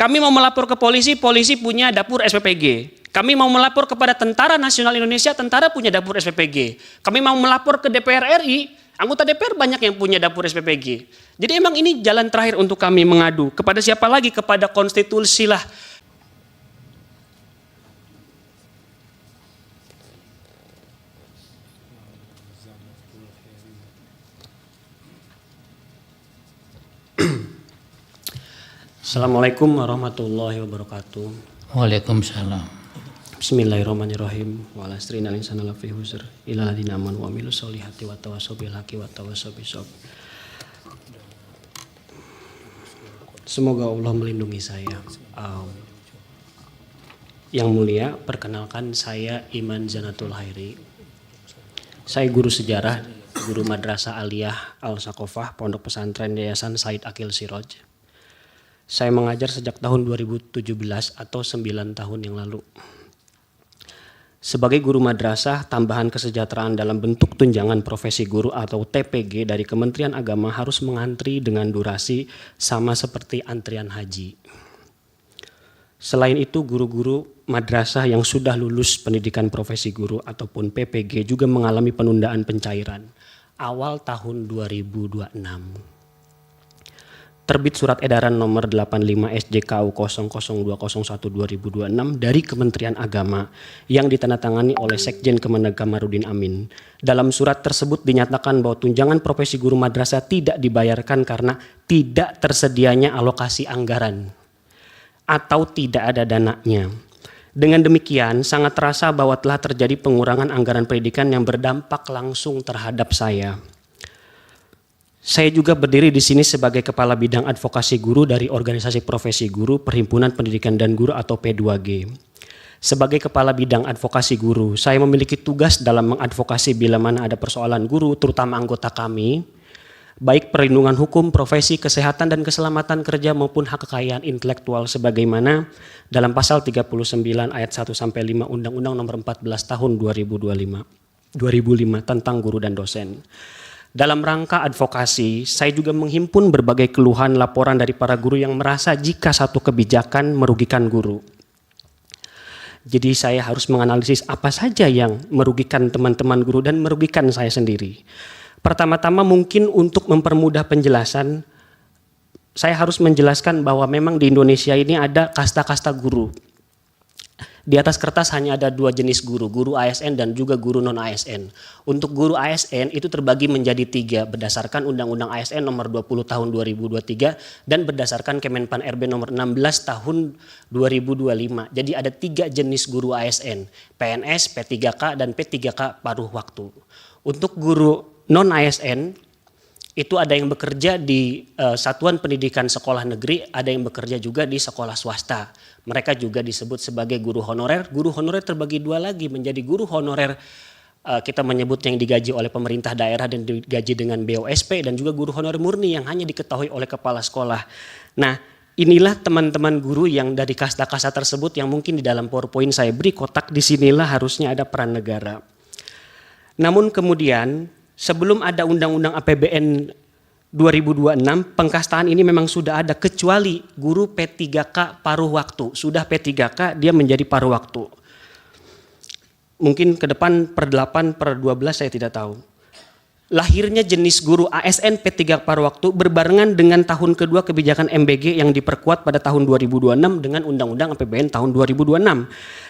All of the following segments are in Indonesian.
Kami mau melapor ke polisi, polisi punya dapur SPPG. Kami mau melapor kepada Tentara Nasional Indonesia, tentara punya dapur SPPG. Kami mau melapor ke DPR RI, anggota DPR banyak yang punya dapur SPPG. Jadi emang ini jalan terakhir untuk kami mengadu. Kepada siapa lagi? Kepada konstitusi lah. Assalamualaikum warahmatullahi wabarakatuh. Waalaikumsalam. Bismillahirrahmanirrahim. Wa ala astrina linsana lafi husr ila ladina amanu wa amilu solihati wa tawassaw bil haqqi wa tawassaw bis sabr. Semoga Allah melindungi saya. Yang mulia, perkenalkan saya Iman Zanatul Hairi. Saya guru sejarah, guru Madrasah Aliyah Al-Saqofah, Pondok Pesantren Yayasan Said Akil Siraj. Saya mengajar sejak tahun 2017 atau 9 tahun yang lalu. Sebagai guru madrasah, tambahan kesejahteraan dalam bentuk tunjangan profesi guru atau TPG dari Kementerian Agama harus mengantri dengan durasi sama seperti antrian haji. Selain itu, guru-guru madrasah yang sudah lulus pendidikan profesi guru ataupun PPG juga mengalami penundaan pencairan awal tahun 2026. Terbit surat edaran nomor 85 SJKU 002001/2026 dari Kementerian Agama yang ditandatangani oleh Sekjen Kemenag Kamarudin Amin. Dalam surat tersebut dinyatakan bahwa tunjangan profesi guru madrasah tidak dibayarkan karena tidak tersedianya alokasi anggaran atau tidak ada dananya. Dengan demikian, sangat terasa bahwa telah terjadi pengurangan anggaran pendidikan yang berdampak langsung terhadap saya. Saya juga berdiri di sini sebagai Kepala Bidang Advokasi Guru dari Organisasi Profesi Guru Perhimpunan Pendidikan dan Guru atau P2G. Sebagai Kepala Bidang Advokasi Guru, saya memiliki tugas dalam mengadvokasi bila mana ada persoalan guru, terutama anggota kami, baik perlindungan hukum, profesi, kesehatan dan keselamatan kerja maupun hak kekayaan intelektual sebagaimana dalam pasal 39 ayat 1 sampai 5 Undang-Undang Nomor 14 Tahun 2005 tentang guru dan dosen. Dalam rangka advokasi, saya juga menghimpun berbagai keluhan laporan dari para guru yang merasa jika satu kebijakan merugikan guru. Jadi saya harus menganalisis apa saja yang merugikan teman-teman guru dan merugikan saya sendiri. Pertama-tama mungkin untuk mempermudah penjelasan, saya harus menjelaskan bahwa memang di Indonesia ini ada kasta-kasta guru. Di atas kertas hanya ada 2 jenis guru, guru ASN dan juga guru non-ASN. Untuk guru ASN itu terbagi menjadi 3 berdasarkan Undang-Undang ASN nomor 20 tahun 2023 dan berdasarkan Kemenpan RB nomor 16 tahun 2025. Jadi ada 3 jenis guru ASN, PNS, P3K dan P3K paruh waktu. Untuk guru non-ASN itu ada yang bekerja di satuan pendidikan sekolah negeri, ada yang bekerja juga di sekolah swasta. Mereka juga disebut sebagai guru honorer. Guru honorer terbagi 2 lagi menjadi guru honorer kita menyebut yang digaji oleh pemerintah daerah dan digaji dengan BOSP dan juga guru honorer murni yang hanya diketahui oleh kepala sekolah. Nah, inilah teman-teman guru yang dari kasta-kasta tersebut yang mungkin di dalam PowerPoint saya beri kotak, disinilah harusnya ada peran negara. Namun kemudian sebelum ada Undang-Undang APBN 2026, pengkastaan ini memang sudah ada kecuali guru P3K paruh waktu. Sudah P3K dia menjadi paruh waktu. Mungkin ke depan per 8, per 12 saya tidak tahu. Lahirnya jenis guru ASN P3 paruh waktu berbarengan dengan tahun kedua kebijakan MBG yang diperkuat pada tahun 2026 dengan Undang-Undang APBN tahun 2026.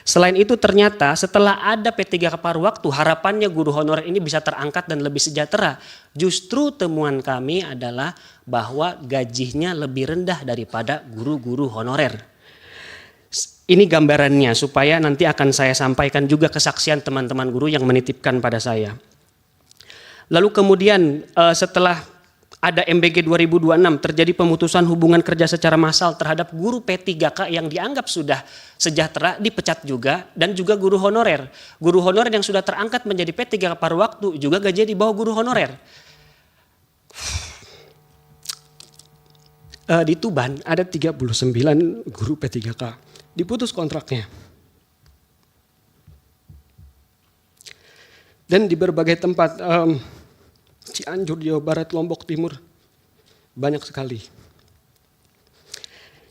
Selain itu ternyata setelah ada P3 paruh waktu, harapannya guru honorer ini bisa terangkat dan lebih sejahtera. Justru temuan kami adalah bahwa gajinya lebih rendah daripada guru-guru honorer. Ini gambarannya supaya nanti akan saya sampaikan juga kesaksian teman-teman guru yang menitipkan pada saya. Lalu kemudian setelah ada MBG 2026 terjadi pemutusan hubungan kerja secara massal terhadap guru P3K yang dianggap sudah sejahtera dipecat juga dan juga guru honorer. Guru honorer yang sudah terangkat menjadi P3K paruh waktu juga gajinya di bawah guru honorer. Di Tuban ada 39 guru P3K diputus kontraknya. Dan di berbagai tempat, Cianjur, Jawa Barat, Lombok Timur, banyak sekali.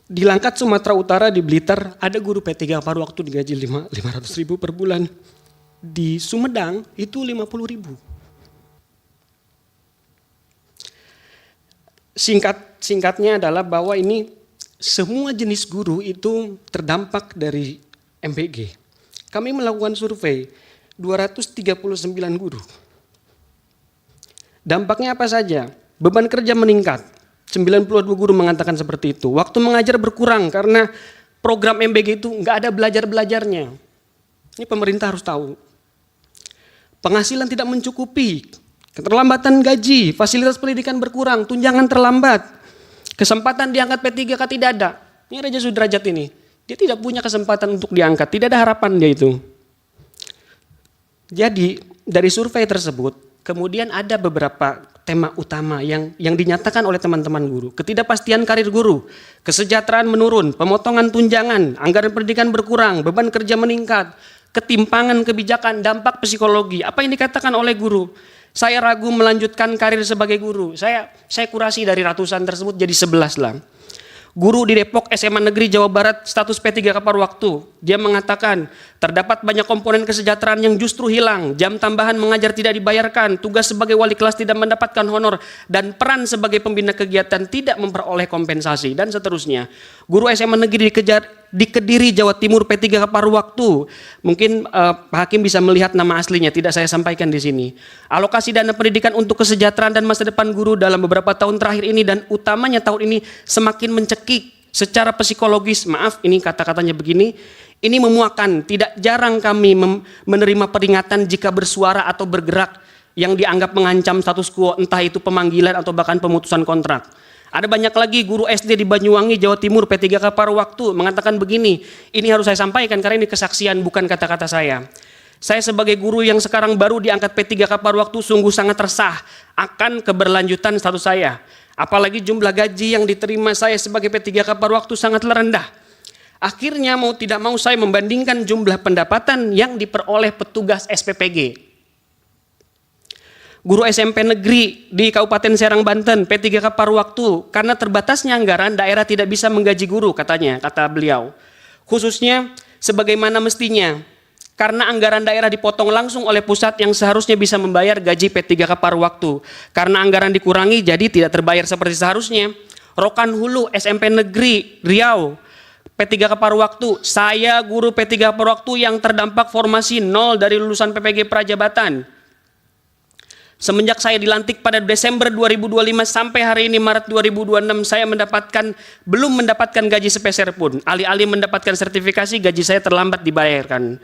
Di Langkat, Sumatera Utara, di Blitar, ada guru P3 paruh waktu digaji 500.000 per bulan. Di Sumedang itu 50.000. Singkatnya adalah bahwa ini semua jenis guru itu terdampak dari MBG. Kami melakukan survei 239 guru. Dampaknya apa saja? Beban kerja meningkat. 92 guru mengatakan seperti itu. Waktu mengajar berkurang karena program MBG itu nggak ada belajar-belajarnya. Ini pemerintah harus tahu. Penghasilan tidak mencukupi. Keterlambatan gaji, fasilitas pendidikan berkurang, tunjangan terlambat. Kesempatan diangkat P3K tidak ada. Ini Raja Sudrajat ini. Dia tidak punya kesempatan untuk diangkat, tidak ada harapan dia itu. Jadi dari survei tersebut, kemudian ada beberapa tema utama yang dinyatakan oleh teman-teman guru. Ketidakpastian karir guru, kesejahteraan menurun, pemotongan tunjangan, anggaran pendidikan berkurang, beban kerja meningkat, ketimpangan kebijakan, dampak psikologi. Apa yang dikatakan oleh guru? Saya ragu melanjutkan karir sebagai guru. Saya kurasi dari ratusan tersebut jadi 11 lah. Guru di Depok SMA Negeri Jawa Barat status P3K paruh waktu. Dia mengatakan terdapat banyak komponen kesejahteraan yang justru hilang. Jam tambahan mengajar tidak dibayarkan. Tugas sebagai wali kelas tidak mendapatkan honor. Dan peran sebagai pembina kegiatan tidak memperoleh kompensasi. Dan seterusnya. Guru SMA Negeri di Kediri Jawa Timur P3K paruh waktu. Mungkin Pak Hakim bisa melihat nama aslinya. Tidak saya sampaikan di sini. Alokasi dana pendidikan untuk kesejahteraan dan masa depan guru dalam beberapa tahun terakhir ini dan utamanya tahun ini semakin mencekik secara psikologis. Maaf, ini kata-katanya begini. Ini memuakan. Tidak jarang kami menerima peringatan jika bersuara atau bergerak yang dianggap mengancam status quo, entah itu pemanggilan atau bahkan pemutusan kontrak. Ada banyak lagi guru SD di Banyuwangi, Jawa Timur, P3K paruh waktu mengatakan begini. Ini harus saya sampaikan karena ini kesaksian bukan kata-kata saya. Saya sebagai guru yang sekarang baru diangkat P3K paruh waktu sungguh sangat resah akan keberlanjutan status saya. Apalagi jumlah gaji yang diterima saya sebagai P3K paruh waktu sangat rendah. Akhirnya mau tidak mau saya membandingkan jumlah pendapatan yang diperoleh petugas SPPG. Guru SMP negeri di Kabupaten Serang, Banten, P3K paruh waktu. Karena terbatasnya anggaran, daerah tidak bisa menggaji guru katanya, kata beliau. Khususnya sebagaimana mestinya. Karena anggaran daerah dipotong langsung oleh pusat yang seharusnya bisa membayar gaji P3K paruh waktu. Karena anggaran dikurangi jadi tidak terbayar seperti seharusnya. Rokan Hulu, SMP negeri, Riau, P3K paruh waktu. Saya guru P3K paruh waktu yang terdampak formasi 0 dari lulusan PPG Prajabatan. Semenjak saya dilantik pada Desember 2025 sampai hari ini Maret 2026 saya belum mendapatkan gaji sepeser pun. Alih-alih mendapatkan sertifikasi gaji saya terlambat dibayarkan.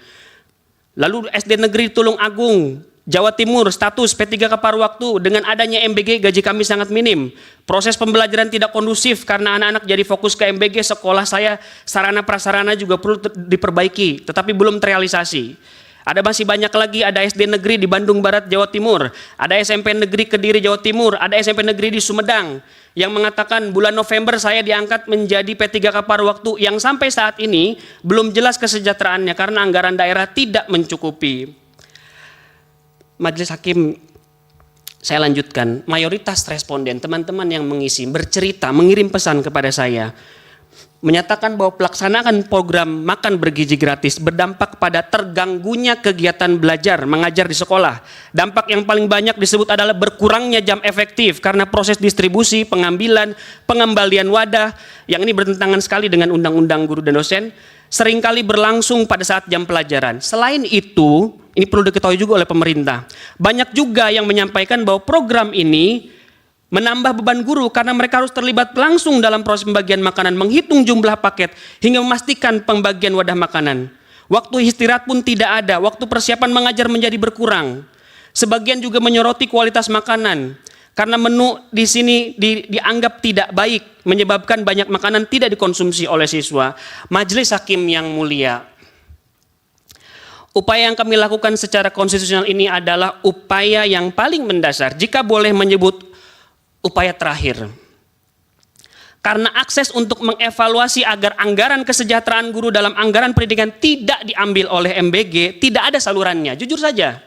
Lalu SD Negeri Tulung Agung, Jawa Timur status P3K paruh waktu. Dengan adanya MBG gaji kami sangat minim. Proses pembelajaran tidak kondusif karena anak-anak jadi fokus ke MBG. Sekolah saya sarana prasarana juga perlu diperbaiki tetapi belum terrealisasi. Ada masih banyak lagi, ada SD negeri di Bandung Barat, Jawa Timur. Ada SMP negeri Kediri, Jawa Timur. Ada SMP negeri di Sumedang. Yang mengatakan bulan November saya diangkat menjadi P3K paruh waktu. Yang sampai saat ini belum jelas kesejahteraannya karena anggaran daerah tidak mencukupi. Majelis Hakim, saya lanjutkan. Mayoritas responden, teman-teman yang mengisi, bercerita, mengirim pesan kepada saya. Menyatakan bahwa pelaksanaan program makan bergizi gratis berdampak pada terganggunya kegiatan belajar mengajar di sekolah. Dampak yang paling banyak disebut adalah berkurangnya jam efektif karena proses distribusi, pengambilan, pengembalian wadah yang ini bertentangan sekali dengan undang-undang guru dan dosen seringkali berlangsung pada saat jam pelajaran. Selain itu, ini perlu diketahui juga oleh pemerintah. Banyak juga yang menyampaikan bahwa program ini menambah beban guru karena mereka harus terlibat langsung dalam proses pembagian makanan, menghitung jumlah paket, hingga memastikan pembagian wadah makanan. Waktu istirahat pun tidak ada, waktu persiapan mengajar menjadi berkurang. Sebagian juga menyoroti kualitas makanan, karena menu di sini dianggap tidak baik, menyebabkan banyak makanan tidak dikonsumsi oleh siswa. Majelis Hakim yang mulia, upaya yang kami lakukan secara konstitusional ini adalah upaya yang paling mendasar, jika boleh menyebut upaya terakhir. Karena akses untuk mengevaluasi agar anggaran kesejahteraan guru dalam anggaran pendidikan tidak diambil oleh MBG, tidak ada salurannya, jujur saja.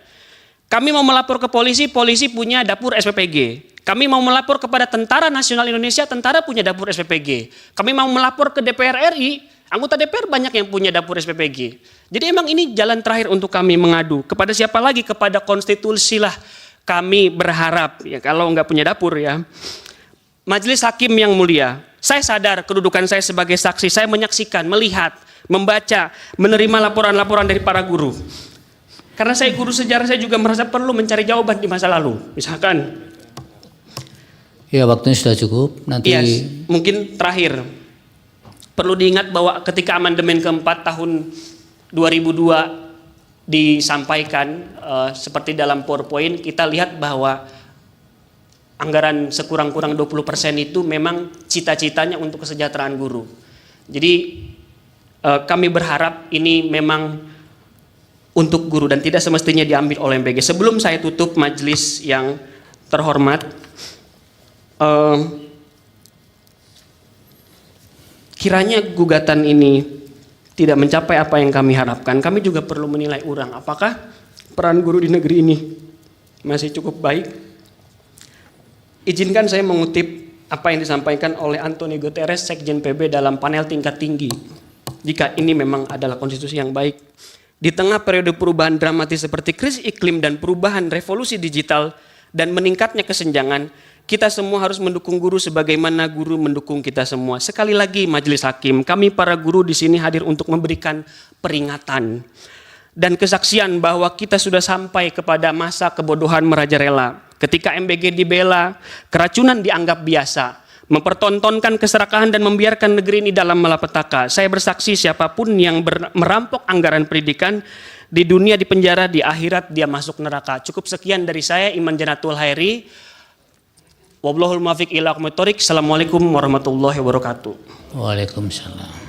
Kami mau melapor ke polisi, polisi punya dapur SPPG. Kami mau melapor kepada Tentara Nasional Indonesia, tentara punya dapur SPPG. Kami mau melapor ke DPR RI, anggota DPR banyak yang punya dapur SPPG. Jadi emang ini jalan terakhir untuk kami mengadu. Kepada siapa lagi? Kepada konstitusi lah kami berharap. Ya kalau nggak punya dapur ya. Majelis Hakim yang mulia, saya sadar kedudukan saya sebagai saksi. Saya menyaksikan, melihat, membaca, menerima laporan-laporan dari para guru. Karena saya guru sejarah, saya juga merasa perlu mencari jawaban di masa lalu. Misalkan, ya waktunya sudah cukup. Nanti mungkin terakhir perlu diingat bahwa ketika amandemen keempat tahun 2002 disampaikan seperti dalam PowerPoint, kita lihat bahwa anggaran sekurang-kurang 20% itu memang cita-citanya untuk kesejahteraan guru. Jadi kami berharap ini memang untuk guru dan tidak semestinya diambil oleh MBG. Sebelum saya tutup majelis yang terhormat, kiranya gugatan ini tidak mencapai apa yang kami harapkan. Kami juga perlu menilai ulang apakah peran guru di negeri ini masih cukup baik. Izinkan saya mengutip apa yang disampaikan oleh Antonio Guterres, Sekjen PB dalam panel tingkat tinggi. Jika ini memang adalah konstitusi yang baik, di tengah periode perubahan dramatis seperti krisis iklim dan perubahan revolusi digital dan meningkatnya kesenjangan, kita semua harus mendukung guru sebagaimana guru mendukung kita semua. Sekali lagi Majelis Hakim, kami para guru di sini hadir untuk memberikan peringatan dan kesaksian bahwa kita sudah sampai kepada masa kebodohan merajalela. Ketika MBG dibela, keracunan dianggap biasa, mempertontonkan keserakahan dan membiarkan negeri ini dalam malapetaka. Saya bersaksi siapapun yang merampok anggaran pendidikan di dunia di penjara, di akhirat dia masuk neraka. Cukup sekian dari saya, Iman Janatul Hairi. Wallahul muwaffiq ila aqwamit thoriq. Assalamualaikum warahmatullahi wabarakatuh. Waalaikumsalam.